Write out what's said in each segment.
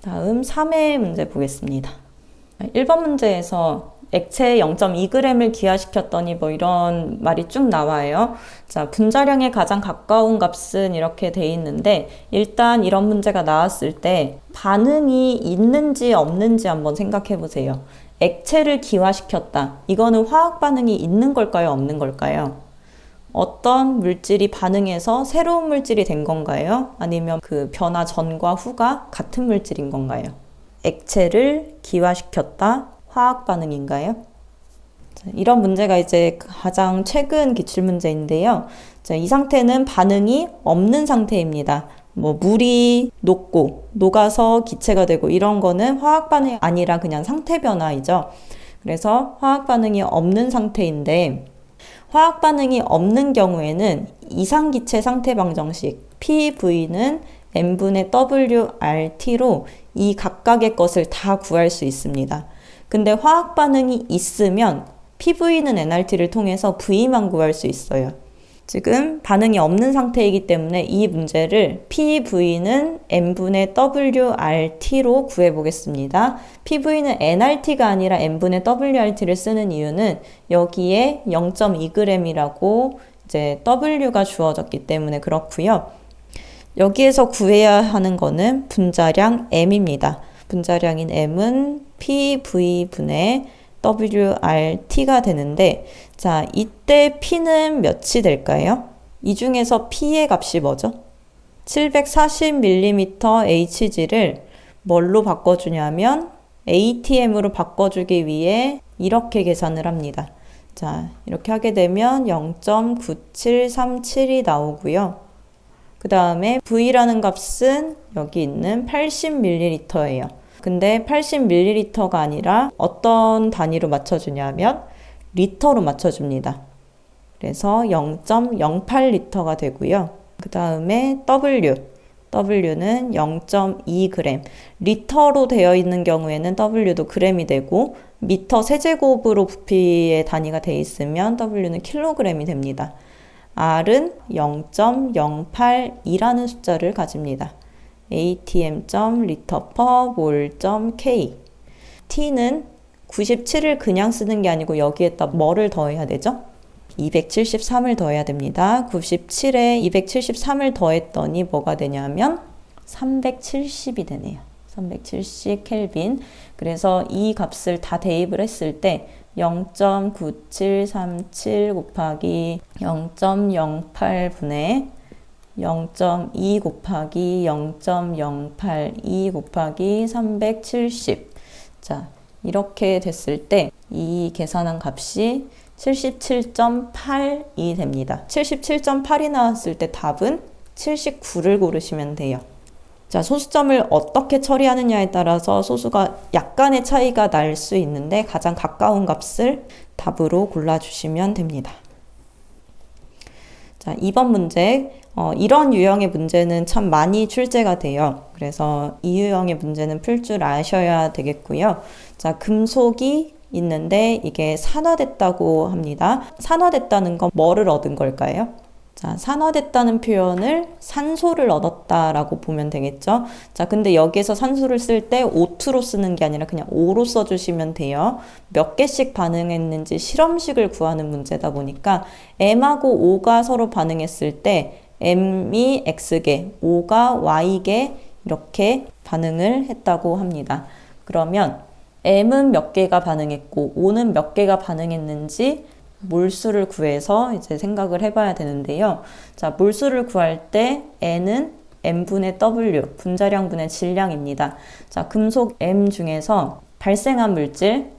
다음 3회 문제 보겠습니다. 1번 문제에서 액체 0.2g을 기하시켰더니 뭐 이런 말이 쭉 나와요. 자, 분자량에 가장 가까운 값은 이렇게 돼 있는데 일단 이런 문제가 나왔을 때 반응이 있는지 없는지 한번 생각해 보세요. 액체를 기화시켰다. 이거는 화학 반응이 있는 걸까요? 없는 걸까요? 어떤 물질이 반응해서 새로운 물질이 된 건가요? 아니면 그 변화 전과 후가 같은 물질인 건가요? 액체를 기화시켰다. 화학 반응인가요? 자, 이런 문제가 이제 가장 최근 기출문제인데요. 자, 이 상태는 반응이 없는 상태입니다. 뭐 물이 녹아서 기체가 되고 이런 거는 화학 반응이 아니라 그냥 상태 변화이죠. 그래서 화학 반응이 없는 상태인데 화학 반응이 없는 경우에는 이상기체 상태 방정식 PV는 n분의 WRT로 이 각각의 것을 다 구할 수 있습니다. 근데 화학 반응이 있으면 PV는 nRT를 통해서 V만 구할 수 있어요. 지금 반응이 없는 상태이기 때문에 이 문제를 PV는 n분의 WRT로 구해보겠습니다. PV는 nRT가 아니라 n분의 WRT를 쓰는 이유는 여기에 0.2g이라고 이제 W가 주어졌기 때문에 그렇고요. 여기에서 구해야 하는 거는 분자량 M입니다. 분자량인 M은 PV분의 WRT가 되는데 자, 이때 P는 몇이 될까요? 이 중에서 P의 값이 뭐죠? 740mm HG를 뭘로 바꿔주냐면 ATM으로 바꿔주기 위해 이렇게 계산을 합니다. 자, 이렇게 하게 되면 0.9737이 나오고요. 그 다음에 V라는 값은 여기 있는 80ml예요. 근데 80ml가 아니라 어떤 단위로 맞춰주냐면 리터로 맞춰줍니다. 그래서 0.08리터가 되고요. 그 다음에 W는 0.2g. 리터로 되어 있는 경우에는 W도 g이 되고 미터 세제곱으로 부피의 단위가 되어 있으면 W는 킬로그램이 됩니다. R은 0.082라는 숫자를 가집니다. atm.liter/mol.k. T는 97을 그냥 쓰는 게 아니고 여기에다 뭐를 더해야 되죠? 273을 더해야 됩니다. 97에 273을 더했더니 뭐가 되냐면 370이 되네요. 370 켈빈. 그래서 이 값을 다 대입을 했을 때 0.9737 곱하기 0.08분의 0.2 곱하기 0.082 곱하기 370. 자, 이렇게 됐을 때 이 계산한 값이 77.8이 됩니다. 77.8이 나왔을 때 답은 79를 고르시면 돼요. 자, 소수점을 어떻게 처리하느냐에 따라서 소수가 약간의 차이가 날 수 있는데 가장 가까운 값을 답으로 골라주시면 됩니다. 자, 2번 문제. 이런 유형의 문제는 참 많이 출제가 돼요. 그래서 이 유형의 문제는 풀 줄 아셔야 되겠고요. 자, 금속이 있는데 이게 산화됐다고 합니다. 산화됐다는 건 뭐를 얻은 걸까요? 자, 산화됐다는 표현을 산소를 얻었다라고 보면 되겠죠. 자, 근데 여기에서 산소를 쓸 때 O2로 쓰는 게 아니라 그냥 O로 써주시면 돼요. 몇 개씩 반응했는지 실험식을 구하는 문제다 보니까 M하고 O가 서로 반응했을 때 M이 X개, O가 Y개 이렇게 반응을 했다고 합니다. 그러면 M은 몇 개가 반응했고 O는 몇 개가 반응했는지 몰수를 구해서 이제 생각을 해봐야 되는데요. 자, 몰수를 구할 때 N은 M분의 W, 분자량분의 질량입니다. 자, 금속 M 중에서 발생한 물질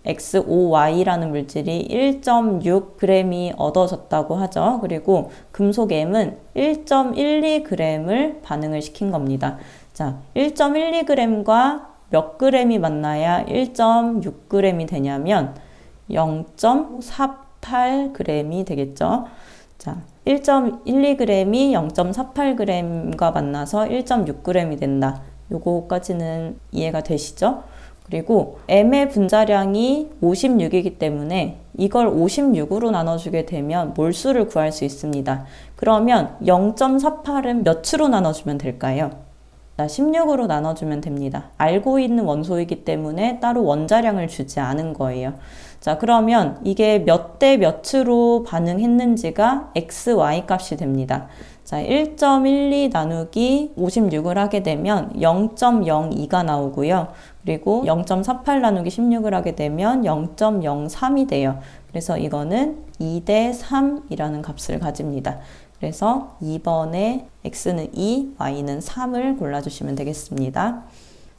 MXOY라는 물질이 1.6g이 얻어졌다고 하죠. 그리고 금속 M은 1.12g을 반응을 시킨 겁니다. 자, 1.12g과 몇 g이 만나야 1.6g이 되냐면 0.48g이 되겠죠. 자, 1.12g이 0.48g과 만나서 1.6g이 된다. 요거까지는 이해가 되시죠? 그리고 M의 분자량이 56이기 때문에 이걸 56으로 나눠주게 되면 몰수를 구할 수 있습니다. 그러면 0.48은 몇으로 나눠주면 될까요? 자, 16으로 나눠주면 됩니다. 알고 있는 원소이기 때문에 따로 원자량을 주지 않은 거예요. 자, 그러면 이게 몇 대 몇으로 반응했는지가 XY 값이 됩니다. 자, 1.12 나누기 56을 하게 되면 0.02가 나오고요. 그리고 0.48 나누기 16을 하게 되면 0.03이 돼요. 그래서 이거는 2대 3이라는 값을 가집니다. 그래서 2번에 x는 2, y는 3을 골라주시면 되겠습니다.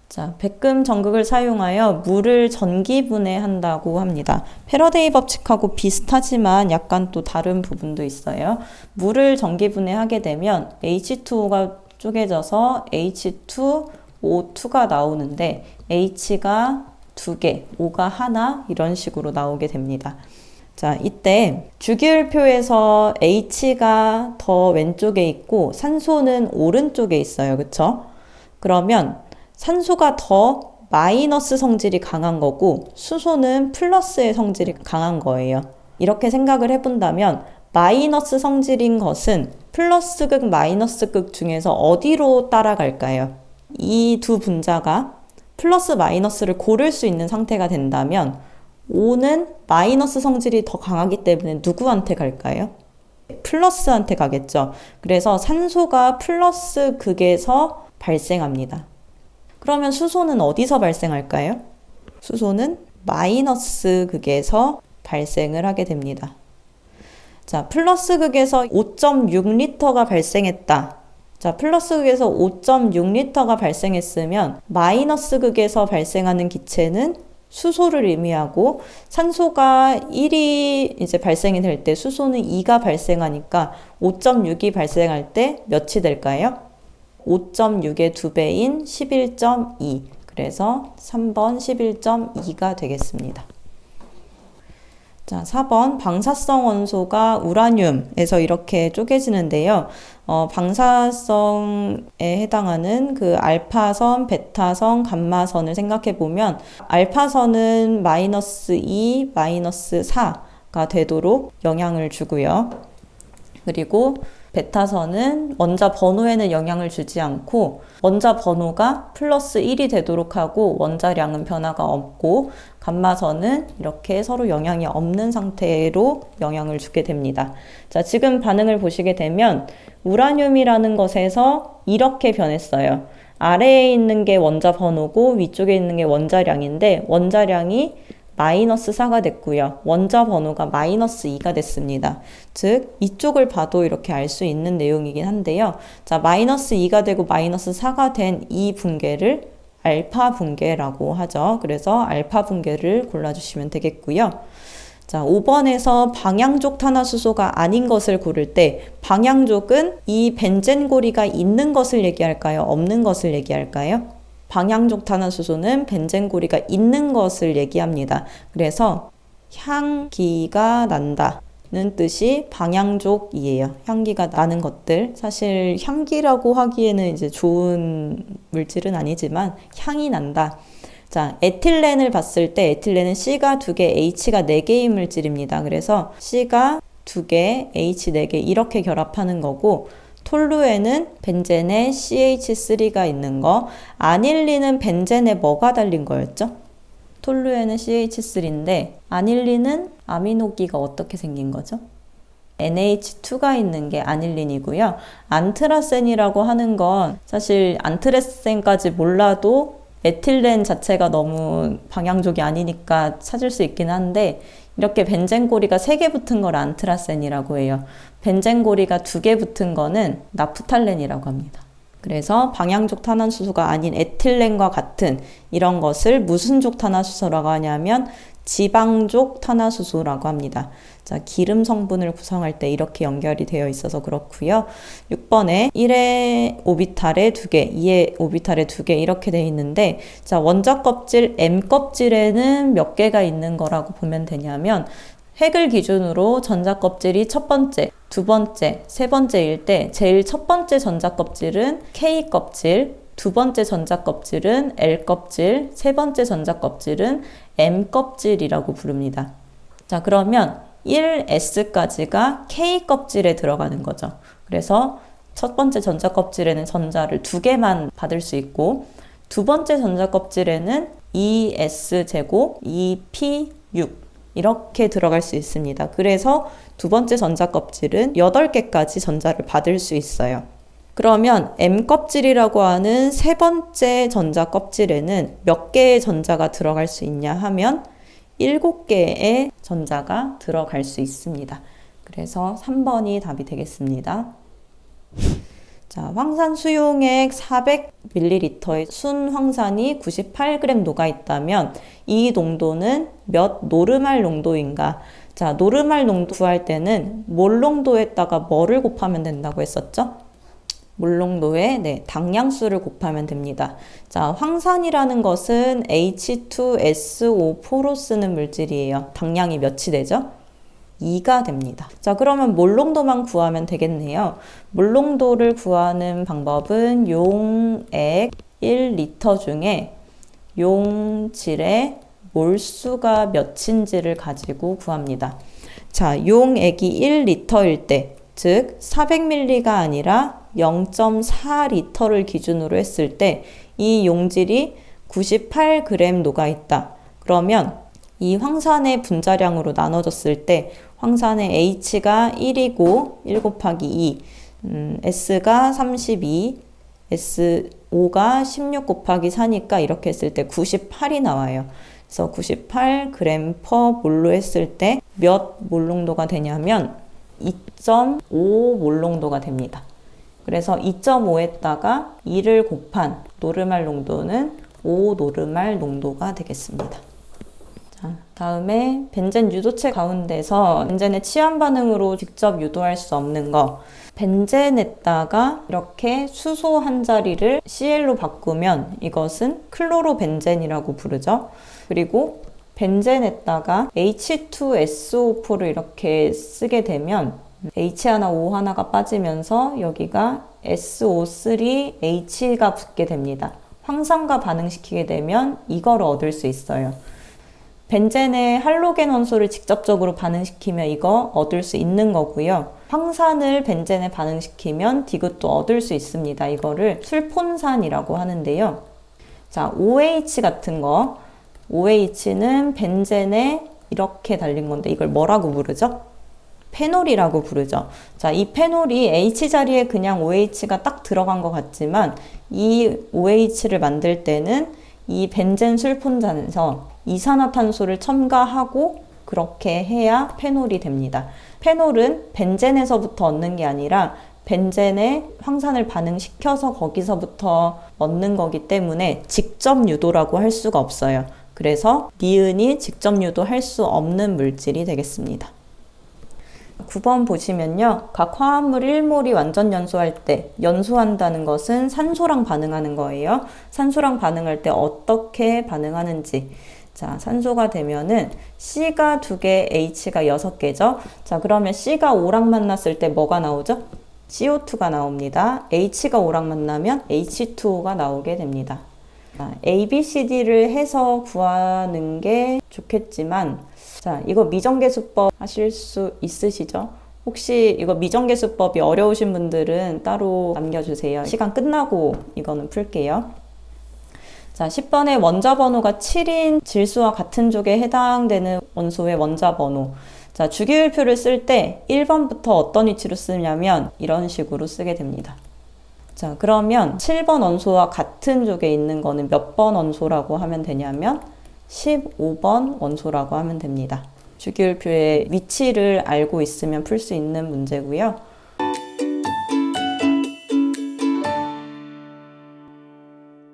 자, 백금 전극을 사용하여 물을 전기분해한다고 합니다. 패러데이 법칙하고 비슷하지만 약간 또 다른 부분도 있어요. 물을 전기분해하게 되면 H2O가 쪼개져서 H2O2가 나오는데 H가 2개, O가 하나 이런 식으로 나오게 됩니다. 자, 이때 주기율표에서 H가 더 왼쪽에 있고 산소는 오른쪽에 있어요. 그쵸? 그러면 산소가 더 마이너스 성질이 강한 거고 수소는 플러스의 성질이 강한 거예요. 이렇게 생각을 해본다면 마이너스 성질인 것은 플러스극, 마이너스극 중에서 어디로 따라갈까요? 이 두 분자가 플러스, 마이너스를 고를 수 있는 상태가 된다면 O는 마이너스 성질이 더 강하기 때문에 누구한테 갈까요? 플러스한테 가겠죠. 그래서 산소가 플러스 극에서 발생합니다. 그러면 수소는 어디서 발생할까요? 수소는 마이너스 극에서 발생을 하게 됩니다. 자, 플러스 극에서 5.6L가 발생했다. 자, 플러스 극에서 5.6L가 발생했으면 마이너스 극에서 발생하는 기체는 수소를 의미하고 산소가 1이 이제 발생이 될 때 수소는 2가 발생하니까 5.6이 발생할 때 몇이 될까요? 5.6의 2배인 11.2. 그래서 3번 11.2가 되겠습니다. 자, 4번 방사성 원소가 우라늄에서 이렇게 쪼개지는데요. 방사성에 해당하는 그 알파선, 베타선, 감마선을 생각해 보면 알파선은 -2, -4가 되도록 영향을 주고요. 그리고 베타선은 원자 번호에는 영향을 주지 않고 원자 번호가 플러스 1이 되도록 하고 원자량은 변화가 없고 감마선은 이렇게 서로 영향이 없는 상태로 영향을 주게 됩니다. 자, 지금 반응을 보시게 되면 우라늄이라는 것에서 이렇게 변했어요. 아래에 있는 게 원자 번호고 위쪽에 있는 게 원자량인데 원자량이 -4가 됐고요. 원자 번호가 -2가 됐습니다. 즉 이쪽을 봐도 이렇게 알 수 있는 내용이긴 한데요. 자, -2가 되고 -4가 된 이 분계를 알파 분계라고 하죠. 그래서 알파 분계를 골라주시면 되겠고요. 자, 5번에서 방향족 탄화수소가 아닌 것을 고를 때 방향족은 이 벤젠고리가 있는 것을 얘기할까요? 없는 것을 얘기할까요? 방향족 탄화수소는 벤젠고리가 있는 것을 얘기합니다. 그래서 향기가 난다는 뜻이 방향족이에요. 향기가 나는 것들. 사실 향기라고 하기에는 이제 좋은 물질은 아니지만 향이 난다. 자, 에틸렌을 봤을 때 에틸렌은 C가 2개, H가 4개의 물질입니다. 그래서 C가 2개, H 4개 이렇게 결합하는 거고 톨루에는 벤젠에 CH3가 있는 거, 아닐린은 벤젠에 뭐가 달린 거였죠? 톨루에는 CH3인데 아닐린은 아미노기가 어떻게 생긴 거죠? NH2가 있는 게 아닐린이고요. 안트라센이라고 하는 건 사실 안트라센까지 몰라도 에틸렌 자체가 너무 방향족이 아니니까 찾을 수 있긴 한데 이렇게 벤젠고리가 3개 붙은 걸 안트라센이라고 해요. 벤젠고리가 2개 붙은 거는 나프탈렌이라고 합니다. 그래서 방향족 탄화수소가 아닌 에틸렌과 같은 이런 것을 무슨 족 탄화수소라고 하냐면 지방족 탄화수소라고 합니다. 자, 기름 성분을 구성할 때 이렇게 연결이 되어 있어서 그렇고요. 6번에 1의 오비탈에 2개, 2의 오비탈에 2개 이렇게 되어 있는데 자, 원자 껍질 M 껍질에는 몇 개가 있는 거라고 보면 되냐면 핵을 기준으로 전자 껍질이 첫 번째, 두 번째, 세 번째일 때 제일 첫 번째 전자 껍질은 K 껍질, 두 번째 전자 껍질은 L 껍질, 세 번째 전자 껍질은 M 껍질이라고 부릅니다. 자, 그러면 1S까지가 K 껍질에 들어가는 거죠. 그래서 첫 번째 전자 껍질에는 전자를 2개만 받을 수 있고, 두 번째 전자 껍질에는 2s 제곱 2p6 이렇게 들어갈 수 있습니다. 그래서 두 번째 전자 껍질은 8개까지 전자를 받을 수 있어요. 그러면 M 껍질이라고 하는 세 번째 전자 껍질에는 몇 개의 전자가 들어갈 수 있냐 하면 7개의 전자가 들어갈 수 있습니다. 그래서 3번이 답이 되겠습니다. 자, 황산 수용액 400ml의 순 황산이 98g 녹아 있다면 이 농도는 몇 노르말 농도인가? 자, 노르말 농도 구할 때는 몰 농도에다가 뭐를 곱하면 된다고 했었죠? 몰 농도에 당량수를 곱하면 됩니다. 자, 황산이라는 것은 H2SO4로 쓰는 물질이에요. 당량이 몇이 되죠? 2가 됩니다. 자, 그러면 몰 농도만 구하면 되겠네요. 몰 농도를 구하는 방법은 용액 1리터 중에 용질의 몰수가 몇인지를 가지고 구합니다. 자, 용액이 1리터일 때, 즉 400ml가 아니라 0.4리터를 기준으로 했을 때 이 용질이 98g 녹아 있다. 그러면 이 황산의 분자량으로 나눠졌을 때 황산의 H가 1이고 1 곱하기 2, S가 32, SO가 16 곱하기 4니까 이렇게 했을 때 98이 나와요. 그래서 98g per 몰로 했을 때 몇 몰 농도가 되냐면 2.5 몰 농도가 됩니다. 그래서 2.5에다가 2를 곱한 노르말 농도는 5 노르말 농도가 되겠습니다. 자, 다음에 벤젠 유도체 가운데서 벤젠의 취한 반응으로 직접 유도할 수 없는 거, 벤젠에다가 이렇게 수소 한 자리를 Cl로 바꾸면 이것은 클로로벤젠이라고 부르죠. 그리고 벤젠에다가 H2SO4를 이렇게 쓰게 되면 H 하나 O 하나가 빠지면서 여기가 SO3H가 붙게 됩니다. 황산과 반응시키게 되면 이걸 얻을 수 있어요. 벤젠의 할로겐 원소를 직접적으로 반응시키면 이거 얻을 수 있는 거고요. 황산을 벤젠에 반응시키면 디귿도 얻을 수 있습니다. 이거를 술폰산이라고 하는데요. 자, OH 같은 거, OH는 벤젠에 이렇게 달린 건데 이걸 뭐라고 부르죠? 페놀이라고 부르죠. 자, 이 페놀이 H 자리에 그냥 OH가 딱 들어간 것 같지만 이 OH를 만들 때는 이 벤젠 술폰산에서 이산화탄소를 첨가하고 그렇게 해야 페놀이 됩니다. 페놀은 벤젠에서부터 얻는 게 아니라 벤젠에 황산을 반응시켜서 거기서부터 얻는 거기 때문에 직접 유도라고 할 수가 없어요. 그래서 니은이 직접 유도할 수 없는 물질이 되겠습니다. 9번 보시면요. 각 화합물 1몰이 완전 연소할 때 연소한다는 것은 산소랑 반응하는 거예요. 산소랑 반응할 때 어떻게 반응하는지. 자, 산소가 되면은 C가 2개, H가 6개죠. 자, 그러면 C가 O랑 만났을 때 뭐가 나오죠? CO2가 나옵니다. H가 O랑 만나면 H2O가 나오게 됩니다. 자, A, B, C, D를 해서 구하는 게 좋겠지만 자, 이거 미정계수법 하실 수 있으시죠? 혹시 이거 미정계수법이 어려우신 분들은 따로 남겨주세요. 시간 끝나고 이거는 풀게요. 자, 10번에 원자 번호가 7인 질소와 같은 족에 해당되는 원소의 원자 번호. 자, 주기율표를 쓸 때 1번부터 어떤 위치로 쓰냐면 이런 식으로 쓰게 됩니다. 자, 그러면 7번 원소와 같은 족에 있는 거는 몇 번 원소라고 하면 되냐면 15번 원소라고 하면 됩니다. 주기율표의 위치를 알고 있으면 풀 수 있는 문제고요.